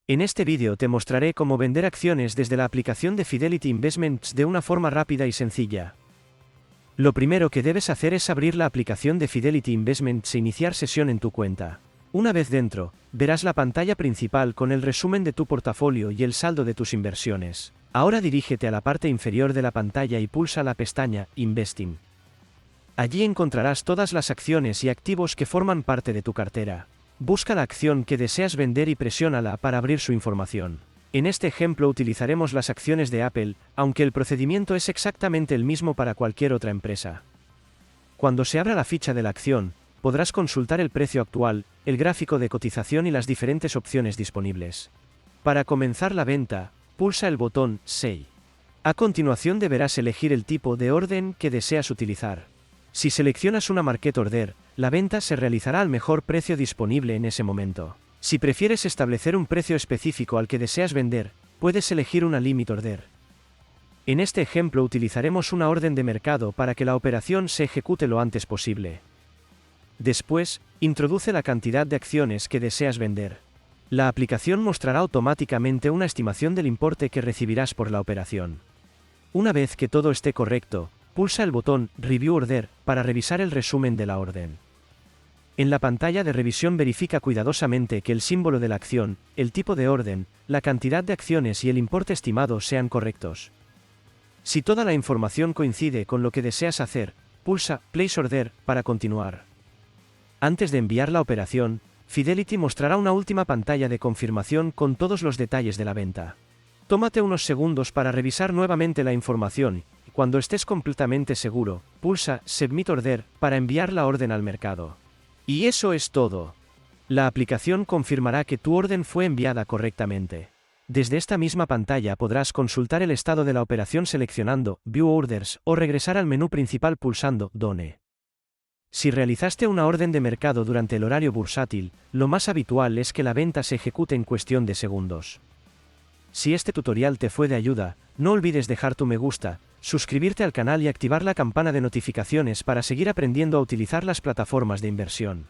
En este vídeo te mostraré cómo vender acciones desde la aplicación de Fidelity Investments de una forma rápida y sencilla. Lo primero que debes hacer es abrir la aplicación de Fidelity Investments e iniciar sesión en tu cuenta. Una vez dentro, verás la pantalla principal con el resumen de tu portafolio y el saldo de tus inversiones. Ahora dirígete a la parte inferior de la pantalla y pulsa la pestaña Investing. Allí encontrarás todas las acciones y activos que forman parte de tu cartera. Busca la acción que deseas vender y presiónala para abrir su información. En este ejemplo utilizaremos las acciones de Apple, aunque el procedimiento es exactamente el mismo para cualquier otra empresa. Cuando se abra la ficha de la acción, podrás consultar el precio actual, el gráfico de cotización y las diferentes opciones disponibles. Para comenzar la venta, pulsa el botón Sell. A continuación deberás elegir el tipo de orden que deseas utilizar. Si seleccionas una Market Order, la venta se realizará al mejor precio disponible en ese momento. Si prefieres establecer un precio específico al que deseas vender, puedes elegir una Limit Order. En este ejemplo utilizaremos una orden de mercado para que la operación se ejecute lo antes posible. Después, introduce la cantidad de acciones que deseas vender. La aplicación mostrará automáticamente una estimación del importe que recibirás por la operación. Una vez que todo esté correcto, pulsa el botón Review Order para revisar el resumen de la orden. En la pantalla de revisión verifica cuidadosamente que el símbolo de la acción, el tipo de orden, la cantidad de acciones y el importe estimado sean correctos. Si toda la información coincide con lo que deseas hacer, pulsa Place Order para continuar. Antes de enviar la operación, Fidelity mostrará una última pantalla de confirmación con todos los detalles de la venta. Tómate unos segundos para revisar nuevamente la información. Cuando estés completamente seguro, pulsa Submit Order para enviar la orden al mercado. Y eso es todo. La aplicación confirmará que tu orden fue enviada correctamente. Desde esta misma pantalla podrás consultar el estado de la operación seleccionando View Orders o regresar al menú principal pulsando Done. Si realizaste una orden de mercado durante el horario bursátil, lo más habitual es que la venta se ejecute en cuestión de segundos. Si este tutorial te fue de ayuda, no olvides dejar tu me gusta, suscribirte al canal y activar la campana de notificaciones para seguir aprendiendo a utilizar las plataformas de inversión.